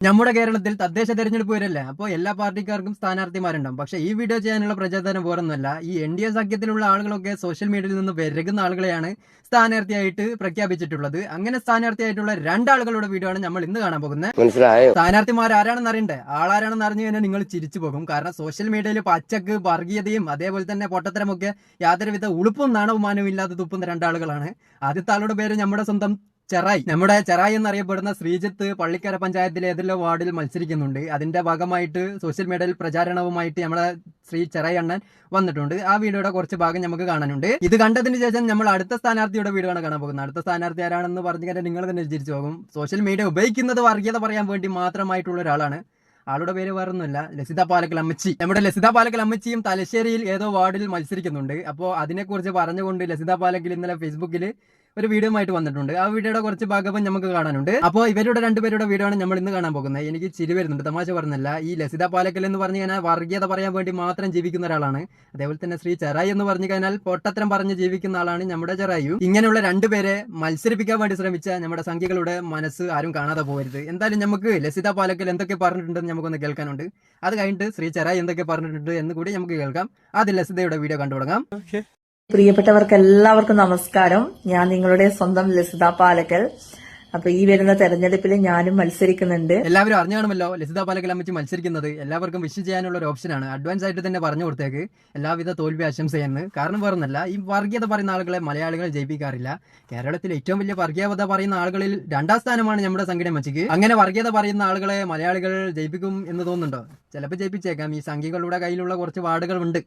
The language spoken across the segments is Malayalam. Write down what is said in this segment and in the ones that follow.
നമ്മുടെ കേരളത്തിൽ തദ്ദേശ തെരഞ്ഞെടുപ്പ് വരല്ലേ, അപ്പോൾ എല്ലാ പാർട്ടിക്കാർക്കും സ്ഥാനാർത്ഥിമാരുണ്ടാവും. പക്ഷെ ഈ വീഡിയോ ചെയ്യാനുള്ള പ്രചോദനം വേറൊന്നുമല്ല. ഈ NDA സഖ്യത്തിലുള്ള ആളുകളൊക്കെ സോഷ്യൽ മീഡിയയിൽ നിന്ന് വിരകുന്ന ആളുകളെയാണ് സ്ഥാനാർത്ഥിയായിട്ട് പ്രഖ്യാപിച്ചിട്ടുള്ളത്. അങ്ങനെ സ്ഥാനാർത്ഥിയായിട്ടുള്ള രണ്ടാളുകളുടെ വീഡിയോ ആണ് നമ്മൾ ഇന്ന് കാണാൻ പോകുന്നത്. മനസ്സിലായോ? സ്ഥാനാർത്ഥിമാർ ആരാണെന്ന് അറിയണ്ടേ? ആളാരാണെന്ന് അറിഞ്ഞു കഴിഞ്ഞാൽ നിങ്ങൾ ചിരിച്ചു പോകും. കാരണം സോഷ്യൽ മീഡിയയിൽ പച്ചക്ക് വർഗീയതയും അതേപോലെ തന്നെ പൊട്ടത്തരമൊക്കെ യാതൊരുവിധ ഉളുപ്പും നാണവുമാനവും ഇല്ലാതെ തുപ്പുന്ന രണ്ടാളുകളാണ്. ആദ്യത്തെ ആളുടെ പേര് നമ്മുടെ സ്വന്തം ചെറായി. നമ്മുടെ ചെറായി എന്നറിയപ്പെടുന്ന ശ്രീജിത്ത് പള്ളിക്കര പഞ്ചായത്തിലെ ഏതെല്ലോ വാർഡിൽ മത്സരിക്കുന്നുണ്ട്. അതിന്റെ ഭാഗമായിട്ട് സോഷ്യൽ മീഡിയയിൽ പ്രചാരണവുമായിട്ട് നമ്മുടെ ശ്രീ ചെറായി അണ്ണൻ വന്നിട്ടുണ്ട്. ആ വീഡിയോയുടെ കുറച്ച് ഭാഗം നമുക്ക് കാണാനുണ്ട്. ഇത് കണ്ടതിന് ശേഷം നമ്മൾ അടുത്ത സ്ഥാനാർത്ഥിയുടെ വീഡിയോ ആണ് കാണാൻ പോകുന്നത്. അടുത്ത സ്ഥാനാർത്ഥി ആരാണെന്ന് പറഞ്ഞു കഴിഞ്ഞാൽ നിങ്ങൾ തന്നെ തിരിച്ചു പോകും. സോഷ്യൽ മീഡിയ ഉപയോഗിക്കുന്നത് വർഗീയത പറയാൻ വേണ്ടി മാത്രമായിട്ടുള്ള ഒരാളാണ്. ആളുടെ പേര് വേറൊന്നുമില്ല, ലസിത പാലക്കൽ അമ്മച്ചി. നമ്മുടെ ലസിത പാലക്കൽ അമ്മച്ചിയും തലശ്ശേരിയിൽ ഏതോ വാർഡിൽ മത്സരിക്കുന്നുണ്ട്. അപ്പോൾ അതിനെക്കുറിച്ച് പറഞ്ഞുകൊണ്ട് ലസിത പാലക്കൽ ഇന്നലെ ഫേസ്ബുക്കിൽ ഒരു വീഡിയോ ആയിട്ട് വന്നിട്ടുണ്ട്. ആ വീഡിയോയുടെ കുറച്ച് ഭാഗം നമുക്ക് കാണാനുണ്ട്. അപ്പോൾ ഇവരുടെ രണ്ടുപേരുടെ വീഡിയോ ആണ് നമ്മൾ ഇന്ന് കാണാൻ പോകുന്നത്. എനിക്ക് ചിരി വരുന്നുണ്ട്, തമാശ പറഞ്ഞല്ല. ഈ ലസിത പാലക്കൽ എന്ന് പറഞ്ഞു കഴിഞ്ഞാൽ വർഗീയത പറയാൻ വേണ്ടി മാത്രം ജീവിക്കുന്ന ഒരാളാണ്. അതേപോലെ തന്നെ ശ്രീ ചെറായി എന്ന് പറഞ്ഞു കഴിഞ്ഞാൽ പൊട്ടത്തരം പറഞ്ഞ് ജീവിക്കുന്ന ആളാണ് നമ്മുടെ ചെറായു. ഇങ്ങനെയുള്ള രണ്ടുപേരെ മത്സരിപ്പിക്കാൻ വേണ്ടി ശ്രമിച്ച നമ്മുടെ സംഖ്യകളുടെ മനസ്സ് ആരും കാണാതെ പോകരുത്. എന്തായാലും നമുക്ക് ലസിത പാലക്കൽ എന്തൊക്കെ പറഞ്ഞിട്ടുണ്ടെന്ന് നമുക്കൊന്ന് കേൾക്കാനുണ്ട്. അത് കഴിഞ്ഞിട്ട് ശ്രീ ചെറായി എന്തൊക്കെ പറഞ്ഞിട്ടുണ്ട് എന്ന് കൂടി നമുക്ക് കേൾക്കാം. ആദ്യം ലസിതയുടെ വീഡിയോ കണ്ടു തുടങ്ങാം. പ്രിയപ്പെട്ടവർക്ക് എല്ലാവർക്കും നമസ്കാരം. ഞാൻ നിങ്ങളുടെ സ്വന്തം ലസിത പാലക്കൽ. അപ്പൊ ഈ വരുന്ന തെരഞ്ഞെടുപ്പിൽ ഞാനും മത്സരിക്കുന്നുണ്ട്. എല്ലാവരും അറിഞ്ഞു കാണുമല്ലോ ലസിത പാലക്കൽ അമ്മച്ചി മത്സരിക്കുന്നത്. എല്ലാവർക്കും വിഷ് ചെയ്യാനുള്ള ഒരു ഓപ്ഷനാണ്. അഡ്വാൻസ് ആയിട്ട് തന്നെ പറഞ്ഞു കൊടുത്തേക്ക് എല്ലാവിധ തോൽവി ആശംസയെന്ന്. കാരണം വേറൊന്നല്ല, ഈ വർഗീയത പറയുന്ന ആളുകളെ മലയാളികൾ ജയിപ്പിക്കാറില്ല. കേരളത്തിൽ ഏറ്റവും വലിയ വർഗീയത പറയുന്ന ആളുകളിൽ രണ്ടാം സ്ഥാനമാണ് നമ്മുടെ സംഘടന അമ്മച്ചിക്ക്. അങ്ങനെ വർഗീയത പറയുന്ന ആളുകളെ മലയാളികൾ ജയിപ്പിക്കും എന്ന് തോന്നുന്നുണ്ടോ? ചിലപ്പോൾ ജയിപ്പിച്ചേക്കാം. ഈ സംഘികളുടെ കയ്യിലുള്ള കുറച്ച് വാർഡുകളുണ്ട്.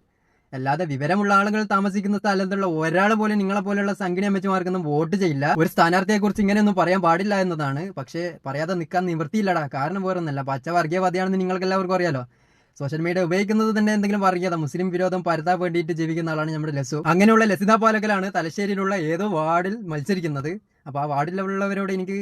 അല്ലാതെ വിവരമുള്ള ആളുകൾ താമസിക്കുന്ന സ്ഥലത്തുള്ള ഒരാൾ പോലും നിങ്ങളെ പോലെയുള്ള സംഘടന അമ്മച്ചിമാർക്കൊന്നും വോട്ട് ചെയ്യില്ല. ഒരു സ്ഥാനാർത്ഥിയെ കുറിച്ച് ഇങ്ങനെയൊന്നും പറയാൻ പാടില്ല എന്നതാണ്. പക്ഷേ പറയാതെ നിൽക്കാൻ നിവൃത്തിയില്ലടാ. കാരണം വേറൊന്നല്ല, പച്ച വർഗീയവാദിയാണെന്ന് നിങ്ങൾക്ക് എല്ലാവർക്കും അറിയാലോ. സോഷ്യൽ മീഡിയ ഉപയോഗിക്കുന്നത് തന്നെ എന്തെങ്കിലും വർഗീയത മുസ്ലിം വിരോധം പരത്താൻ വേണ്ടിയിട്ട് ജീവിക്കുന്ന ആളാണ് നമ്മുടെ ലസു. അങ്ങനെയുള്ള ലസിത പാലക്കലാണ് തലശ്ശേരിയിലുള്ള ഏതോ വാർഡിൽ മത്സരിക്കുന്നത്. അപ്പോൾ ആ വാർഡിലുള്ളവരോട് എനിക്ക്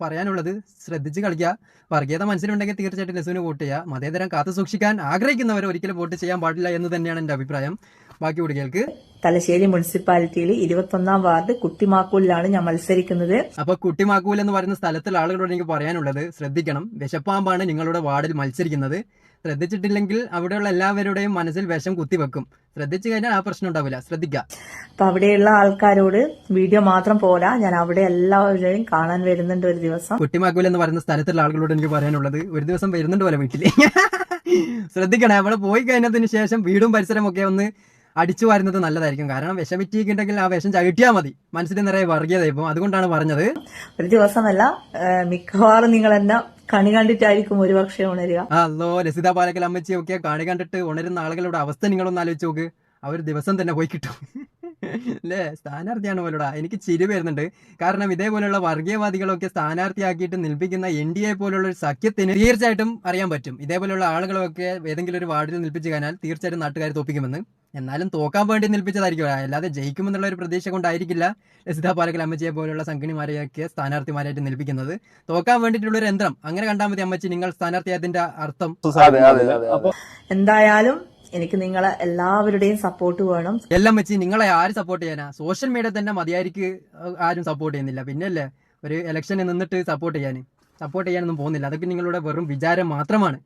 പറയാനുള്ളത്, ശ്രദ്ധിച്ച് കളിക്കുക. വർഗീയത മനസ്സിലുണ്ടെങ്കിൽ തീർച്ചയായിട്ടും ലസുവിന് വോട്ട് ചെയ്യുക. മതേതരം കാത്തു സൂക്ഷിക്കാൻ ആഗ്രഹിക്കുന്നവർ ഒരിക്കലും വോട്ട് ചെയ്യാൻ പാടില്ല എന്ന് തന്നെയാണ് എൻ്റെ അഭിപ്രായം. ബാക്കി കൂടി കേൾക്ക്. തലശ്ശേരി മുനിസിപ്പാലിറ്റിയിൽ 21 വാർഡ് കുട്ടിമാക്കൂലിലാണ് ഞാൻ മത്സരിക്കുന്നത്. അപ്പൊ കുട്ടിമാക്കൂൽ എന്ന് പറയുന്ന സ്ഥലത്തുള്ള ആളുകളോട് എനിക്ക് പറയാനുള്ളത്, ശ്രദ്ധിക്കണം. വിശപ്പാമ്പാണ് നിങ്ങളുടെ വാർഡിൽ മത്സരിക്കുന്നത്. ശ്രദ്ധിച്ചിട്ടില്ലെങ്കിൽ അവിടെയുള്ള എല്ലാവരുടെയും മനസ്സിൽ വിഷം കുത്തിവെക്കും. ശ്രദ്ധിച്ചു കഴിഞ്ഞാൽ ആ പ്രശ്നം ഉണ്ടാവില്ല. ശ്രദ്ധിക്കാം. അപ്പൊ അവിടെയുള്ള ആൾക്കാരോട് വീഡിയോ മാത്രം പോരാ, ഞാൻ അവിടെ എല്ലാവരെയും കാണാൻ വരുന്നുണ്ട് ഒരു ദിവസം. കുട്ടിമാക്കൂൽ എന്ന് പറയുന്ന സ്ഥലത്തുള്ള ആളുകളോട് എനിക്ക് പറയാനുള്ളത്, ഒരു ദിവസം വരുന്നുണ്ട് പോലെ വീട്ടില്. ശ്രദ്ധിക്കണേ. അവിടെ പോയി കഴിഞ്ഞതിന് ശേഷം വീടും പരിസരം ഒക്കെ ഒന്ന് അടിച്ചു വരുന്നത് നല്ലതായിരിക്കും. കാരണം വിഷമിറ്റിക്കുണ്ടെങ്കിൽ ആ വിഷം ചവിട്ടിയാൽ മതി. മനസ്സിൽ നിറയെ വർഗീയത. ഇപ്പം അതുകൊണ്ടാണ് പറഞ്ഞത്. ഒരു ദിവസമല്ല, മിക്കവാറും നിങ്ങൾ എന്നെ കണി കണ്ടിട്ടായിരിക്കും ഒരുപക്ഷെ ഉണരുക. അല്ലോ ലസിത പാലക്കൽ അമ്മച്ചിയൊക്കെ കണി കണ്ടിട്ട് ഉണരുന്ന ആളുകളുടെ അവസ്ഥ നിങ്ങളൊന്ന് ആലോചിച്ച് നോക്ക്. അവർ ദിവസം തന്നെ പോയി കിട്ടും അല്ലേ? സ്ഥാനാർത്ഥിയാണ് പോലുടാ. എനിക്ക് ചിരി വരുന്നുണ്ട്. കാരണം ഇതേപോലെയുള്ള വർഗീയവാദികളൊക്കെ സ്ഥാനാർത്ഥിയാക്കിയിട്ട് നിൽപ്പിക്കുന്ന NDA പോലുള്ള ഒരു സഖ്യത്തിന് തീർച്ചയായിട്ടും അറിയാൻ പറ്റും. ഇതേപോലെയുള്ള ആളുകളൊക്കെ ഏതെങ്കിലും ഒരു വാർഡിൽ നിൽപ്പിച്ചു കഴിഞ്ഞാൽ തീർച്ചയായിട്ടും നാട്ടുകാർ തോപ്പിക്കുമെന്ന്. എന്നാലും തോക്കാൻ വേണ്ടി നിൽപ്പിച്ചതായിരിക്കും, അല്ലാതെ ജയിക്കുമെന്നുള്ള ഒരു പ്രതീക്ഷ കൊണ്ടായിരിക്കില്ല ലസിത പാലക്കൽ അമ്മച്ചിയെ പോലുള്ള സംഘടനമാരെയൊക്കെ സ്ഥാനാർത്ഥിമാരായിട്ട് നിൽപ്പിക്കുന്നത്. തോക്കാൻ വേണ്ടിയിട്ടുള്ള ഒരു യന്ത്രം. അങ്ങനെ കണ്ടാൽ മതി അമ്മച്ചി നിങ്ങൾ സ്ഥാനാർത്ഥിയായതിന്റെ അർത്ഥം. എന്തായാലും എനിക്ക് നിങ്ങളെ എല്ലാവരുടെയും സപ്പോർട്ട് വേണം. എല്ലാം വെച്ച് നിങ്ങളെ ആര് സപ്പോർട്ട് ചെയ്യാനാ? സോഷ്യൽ മീഡിയ തന്നെ മതിയായിരിക്കും ആരും സപ്പോർട്ട് ചെയ്യുന്നില്ല. പിന്നല്ലേ ഒരു ഇലക്ഷന് നിന്നിട്ട് സപ്പോർട്ട് ചെയ്യാനൊന്നും പോകുന്നില്ല. അതൊക്കെ നിങ്ങളുടെ വെറും വിചാരം മാത്രമാണ്.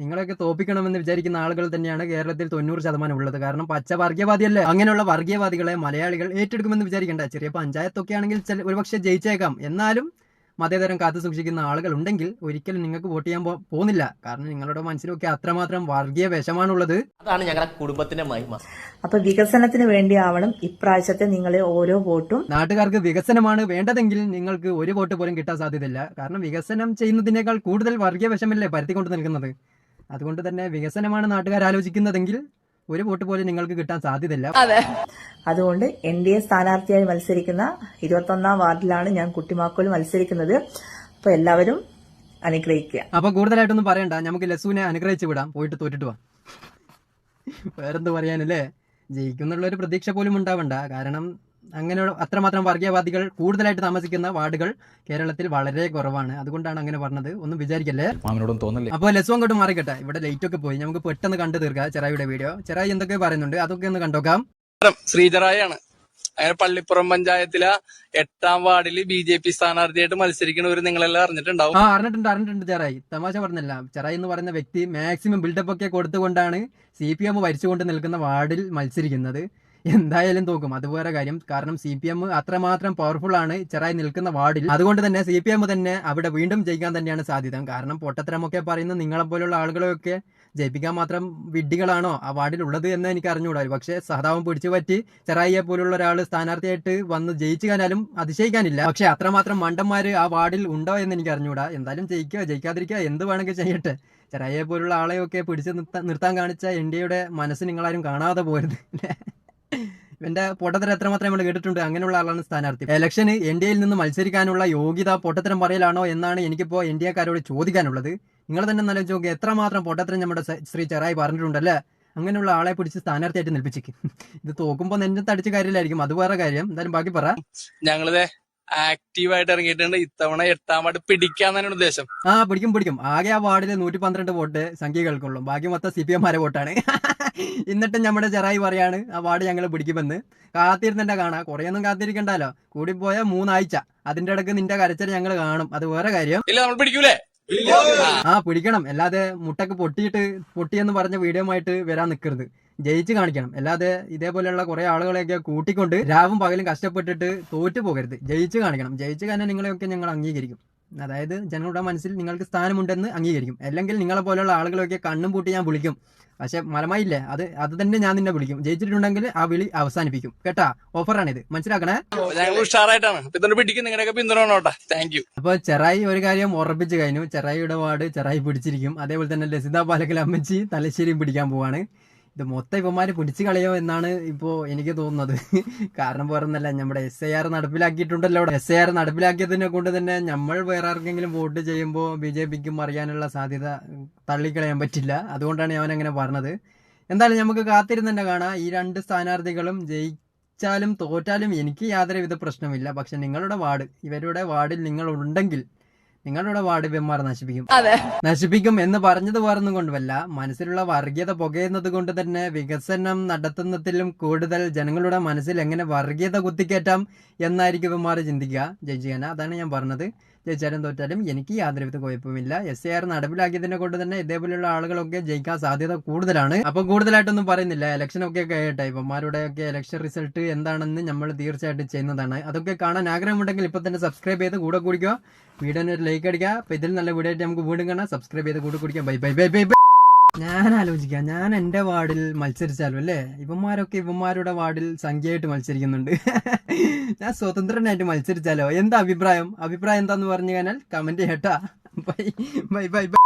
നിങ്ങളൊക്കെ തോപ്പിക്കണമെന്ന് വിചാരിക്കുന്ന ആളുകൾ തന്നെയാണ് കേരളത്തിൽ 90% ഉള്ളത്. കാരണം പച്ച വർഗീയവാദിയല്ലേ. അങ്ങനെയുള്ള വർഗീയവാദികളെ മലയാളികൾ ഏറ്റെടുക്കുമെന്ന് വിചാരിക്കേണ്ട. ചെറിയ പഞ്ചായത്തൊക്കെ ആണെങ്കിൽ ഒരുപക്ഷെ ജയിച്ചേക്കാം. എന്നാലും മതേതരം കാത്തു സൂക്ഷിക്കുന്ന ആളുകൾ ഉണ്ടെങ്കിൽ ഒരിക്കലും നിങ്ങൾക്ക് വോട്ട് ചെയ്യാൻ പോകുന്നില്ല. കാരണം നിങ്ങളുടെ മനസ്സിലൊക്കെ അത്രമാത്രം വർഗീയ വിഷമാണുള്ളത്. അതാണ് ഞങ്ങളുടെ കുടുംബത്തിന്റെ മഹിമ. അപ്പൊ വികസനത്തിന് വേണ്ടിയാവണം ഇപ്രാവശ്യത്തെ നിങ്ങളെ ഓരോ വോട്ടും. നാട്ടുകാർക്ക് വികസനമാണ് വേണ്ടതെങ്കിൽ നിങ്ങൾക്ക് ഒരു വോട്ട് പോലും കിട്ടാൻ സാധ്യതയില്ല. കാരണം വികസനം ചെയ്യുന്നതിനേക്കാൾ കൂടുതൽ വർഗീയ വിഷമല്ലേ പരത്തിക്കൊണ്ട് നിൽക്കുന്നത്. അതുകൊണ്ട് തന്നെ വികസനമാണ് നാട്ടുകാർ ആലോചിക്കുന്നതെങ്കിൽ ഒരു വോട്ട് പോലും നിങ്ങൾക്ക് കിട്ടാൻ സാധ്യതയില്ല. അതുകൊണ്ട് NDA സ്ഥാനാർത്ഥിയായി മത്സരിക്കുന്ന 21 വാർഡിലാണ് ഞാൻ കുട്ടിമാക്കോൽ മത്സരിക്കുന്നത്. അപ്പൊ എല്ലാവരും അനുഗ്രഹിക്കുക. അപ്പൊ കൂടുതലായിട്ടൊന്നും പറയണ്ട, നമുക്ക് ലസുവിനെ അനുഗ്രഹിച്ചു വിടാം. പോയിട്ട് തോറ്റിട്ട് വാ. വേറെന്ത് പറയാനല്ലേ? ജയിക്കുന്നുള്ള ഒരു പ്രതീക്ഷ പോലും ഉണ്ടാവണ്ട. കാരണം അങ്ങനെ അത്രമാത്രം വർഗീയവാദികൾ കൂടുതലായിട്ട് താമസിക്കുന്ന വാർഡുകൾ കേരളത്തിൽ വളരെ കുറവാണ്. അതുകൊണ്ടാണ് അങ്ങനെ പറഞ്ഞത്. ഒന്നും വിചാരിക്കല്ലേ. അപ്പോൾ ലസു അങ്ങോട്ട് മാറിക്കട്ടെ. ഇവിടെ ലൈറ്റ് ഒക്കെ പോയി. നമുക്ക് പെട്ടെന്ന് കണ്ടു തീർക്കാം ചെറായിയുടെ വീഡിയോ. ചെറായി എന്തൊക്കെ പറയുന്നുണ്ട് അതൊക്കെ ഒന്ന് കണ്ടോക്കാം. ശ്രീചറായാണ്. അങ്ങനെ പള്ളിപ്പുറം പഞ്ചായത്തിലെ 8ാം വാർഡിൽ BJP സ്ഥാനാർത്ഥിയായിട്ട് മത്സരിക്കുന്നവർ നിങ്ങളെല്ലാം അറിഞ്ഞിട്ടുണ്ടാവും. അറിഞ്ഞിട്ടുണ്ട് ചെറായി. തമാശ പറഞ്ഞല്ല. ചെറായി എന്ന് പറയുന്ന വ്യക്തി മാക്സിമം ബിൽഡപ്പ് ഒക്കെ കൊടുത്തുകൊണ്ടാണ് CPM ഭരിച്ചുകൊണ്ട് നിൽക്കുന്ന വാർഡിൽ മത്സരിക്കുന്നത്. എന്തായാലും തോക്കും, അത് വേറെ കാര്യം. കാരണം CPM അത്രമാത്രം പവർഫുൾ ആണ് ചെറായി നിൽക്കുന്ന വാർഡിൽ. അതുകൊണ്ട് തന്നെ CPM തന്നെ അവിടെ വീണ്ടും ജയിക്കാൻ തന്നെയാണ് സാധ്യത. കാരണം പൊട്ടത്തരമൊക്കെ പറയുന്ന നിങ്ങളെപ്പോലുള്ള ആളുകളെയൊക്കെ ജയിപ്പിക്കാൻ മാത്രം വിഡ്ഢികളാണോ ആ വാർഡിൽ ഉള്ളത് എന്ന് എനിക്ക് അറിഞ്ഞുകൂടാ. പക്ഷേ സഹതാപം പിടിച്ചു പറ്റി ചെറായിയെ പോലുള്ള ഒരാൾ സ്ഥാനാർത്ഥിയായിട്ട് വന്ന് ജയിച്ചു കഴിഞ്ഞാലും അതിശയിക്കാനില്ല. പക്ഷെ അത്രമാത്രം മണ്ടന്മാര് ആ വാർഡിൽ ഉണ്ടോ എന്ന് എനിക്ക് അറിഞ്ഞുകൂടാ. എന്തായാലും ജയിക്കുക ജയിക്കാതിരിക്കുക എന്ത് വേണമെങ്കിൽ ചെയ്യട്ടെ. ചെറായിയെ പോലുള്ള ആളെയൊക്കെ പിടിച്ച് നിർത്താൻ കാണിച്ച ഇന്ത്യയുടെ മനസ്സ് നിങ്ങളാരും കാണാതെ പോരുത്. എന്റെ പൊട്ടത്തരം എത്രമാത്രം നമ്മൾ കേട്ടിട്ടുണ്ട്. അങ്ങനെയുള്ള ആളാണ് സ്ഥാനാർത്ഥി. ഇലക്ഷന് ഇന്ത്യയിൽ നിന്ന് മത്സരിക്കാനുള്ള യോഗ്യത പൊട്ടത്തരം പറയലാണോ എന്നാണ് എനിക്കിപ്പോ ഇന്ത്യക്കാരോട് ചോദിക്കാനുള്ളത്. നിങ്ങൾ തന്നെ നല്ല ചോദിക്കുക, എത്രമാത്രം പൊട്ടത്തരം നമ്മുടെ ശ്രീ ചെറായി പറഞ്ഞിട്ടുണ്ടല്ലേ. അങ്ങനെയുള്ള ആളെ പിടിച്ച് സ്ഥാനാർത്ഥിയായിട്ട് നിൽപ്പിച്ചേക്ക്. ഇത് തോക്കുമ്പോ നെഞ്ചത്ത് അടിച്ച കാര്യമില്ലായിരിക്കും, അത് വേറെ കാര്യം. എന്തായാലും ബാക്കി പറ. ഞങ്ങളിത് ആക്റ്റീവായിട്ട് ഇറങ്ങിയിട്ടുണ്ട്. ഇത്തവണ 8ാം വാർഡ് പിടിക്കാൻ തന്നെയാണ് ഉദ്ദേശം. പിടിക്കും. ആകെ ആ വാർഡിൽ 112 വോട്ട് സംഖ്യകൾക്കുള്ളൂ. ബാക്കി മൊത്തം CPM വോട്ടാണ്. എന്നിട്ടും നമ്മുടെ ചെറായി പറയാണ് ആ വാർഡ് ഞങ്ങൾ പിടിക്കുമെന്ന്. കാത്തിരുന്നെ കാണാം. കുറേയൊന്നും കാത്തിരിക്കണ്ടല്ലോ. കൂടിപ്പോയ 3 ആഴ്ച. അതിന്റെ ഇടക്ക് നിന്റെ കരച്ചൽ ഞങ്ങൾ കാണും, അത് വേറെ കാര്യം. ഇല്ല, നമ്മൾ പിടിക്കൂലേ? പിടിക്കണം. അല്ലാതെ മുട്ടക്ക് പൊട്ടിയെന്ന് പറഞ്ഞ വീഡിയോ ആയിട്ട് വരാൻ നിൽക്കരുത്. ജയിച്ച് കാണിക്കണം. അല്ലാതെ ഇതേപോലെയുള്ള കുറെ ആളുകളെയൊക്കെ കൂട്ടിക്കൊണ്ട് രാവും പകലും കഷ്ടപ്പെട്ടിട്ട് തോറ്റു പോകരുത്. ജയിച്ച് കാണിക്കണം. ജയിച്ച് കഴിഞ്ഞാൽ നിങ്ങളെയൊക്കെ ഞങ്ങൾ അംഗീകരിക്കും. അതായത് ജനങ്ങളുടെ മനസ്സിൽ നിങ്ങൾക്ക് സ്ഥാനമുണ്ടെന്ന് അംഗീകരിക്കും. അല്ലെങ്കിൽ നിങ്ങളെ പോലെയുള്ള ആളുകളെയൊക്കെ കണ്ണും പൂട്ടി ഞാൻ വിളിക്കും. പക്ഷെ മലമായില്ലേ, അത് തന്നെ ഞാൻ നിന്നെ വിളിക്കും. ജയിച്ചിട്ടുണ്ടെങ്കിൽ ആ വിളി അവസാനിപ്പിക്കും. കേട്ടാ, ഓഫറാണിത്, മനസ്സിലാക്കണേ. ഞങ്ങൾ ഉഷാറായിട്ടാണ് പിടിക്കും. നിങ്ങളുടെയൊക്കെ പിന്തുണ. Thank you. അപ്പൊ ചെറായി ഒരു കാര്യം ഉറപ്പിച്ചു കഴിഞ്ഞു. ചെറായിയുടെ വാർഡ് ചെറായി പിടിച്ചിരിക്കും. അതേപോലെ തന്നെ ലസിത പാലക്കൽ അമ്മച്ചി തലശ്ശേരിയും പിടിക്കാൻ പോവാണ്. ഇത് മൊത്തം ഇവന്മാര് പിടിച്ചു കളയോ എന്നാണ് ഇപ്പോ എനിക്ക് തോന്നുന്നത്. കാരണം വേറൊന്നല്ല, നമ്മുടെ SIR നടപ്പിലാക്കിയിട്ടുണ്ടല്ലോ. SIR നടപ്പിലാക്കിയതിനെ കൊണ്ട് തന്നെ നമ്മൾ വേറെ ആർക്കെങ്കിലും വോട്ട് ചെയ്യുമ്പോൾ BJPക്കും അറിയാനുള്ള സാധ്യത തള്ളിക്കളയാൻ പറ്റില്ല. അതുകൊണ്ടാണ് ഞാൻ അങ്ങനെ പറഞ്ഞത്. എന്തായാലും നമുക്ക് കാത്തിരുന്ന് തന്നെ കാണാം. ഈ 2 സ്ഥാനാർത്ഥികളും ജയിച്ചാലും തോറ്റാലും എനിക്ക് യാതൊരുവിധ പ്രശ്നമില്ല. പക്ഷെ നിങ്ങളുടെ വാർഡ്, ഇവരുടെ വാർഡിൽ നിങ്ങൾ ഉണ്ടെങ്കിൽ നിങ്ങളുടെ വാർഡ് ഇവന്മാർ നശിപ്പിക്കും എന്ന് പറഞ്ഞത് വേറൊന്നും കൊണ്ടുമല്ല. മനസ്സിലുള്ള വർഗീയത പുകയുന്നത് കൊണ്ട് തന്നെ വികസനം നടത്തുന്നതിലും കൂടുതൽ ജനങ്ങളുടെ മനസ്സിൽ എങ്ങനെ വർഗീയത കുത്തിക്കയറ്റാം എന്നായിരിക്കും ഇവന്മാർ ചിന്തിക്കുക. ജയിച്ചാൽ അതാണ് ഞാൻ പറഞ്ഞത്. ജയിച്ചാലും തോറ്റാലും എനിക്ക് യാതൊരുവിധ കുഴപ്പമില്ല. SIR നടപ്പിലാക്കിയതിനെ കൊണ്ട് തന്നെ ഇതേപോലെയുള്ള ആളുകളൊക്കെ ജയിക്കാൻ സാധ്യത കൂടുതലാണ്. അപ്പൊ കൂടുതലായിട്ടൊന്നും പറയുന്നില്ല. ഇലക്ഷനൊക്കെ കഴിയട്ടെ. ഇവന്മാരുടെ ഒക്കെ ഇലക്ഷൻ റിസൾട്ട് എന്താണെന്ന് നമ്മൾ തീർച്ചയായിട്ടും ചെയ്യുന്നതാണ്. അതൊക്കെ കാണാൻ ആഗ്രഹമുണ്ടെങ്കിൽ ഇപ്പൊ തന്നെ സബ്സ്ക്രൈബ് ചെയ്ത് കൂടെ കുടിക്കുക. വീഡിയോന് ഒരു ലൈക്ക് അടിക്കുക. അപ്പൊ ഇതിൽ നല്ല വീഡിയോ ആയിട്ട് നമുക്ക് വീണ്ടും കാണാം. സബ്സ്ക്രൈബ് ചെയ്ത് കൂടെ കുടിക്കാം. By bye bye bye by. ഞാൻ ആലോചിക്കാം, ഞാൻ എന്റെ വാർഡിൽ മത്സരിച്ചാലും അല്ലേ, ഇവന്മാരൊക്കെ ഇവന്മാരുടെ വാർഡിൽ സംഖ്യയായിട്ട് മത്സരിക്കുന്നുണ്ട്. ഞാൻ സ്വതന്ത്രനായിട്ട് മത്സരിച്ചാലോ? എന്താ അഭിപ്രായം എന്താന്ന് പറഞ്ഞു കഴിഞ്ഞാൽ കമന്റ് ചെയ്യട്ടാ. Bye bye bye by.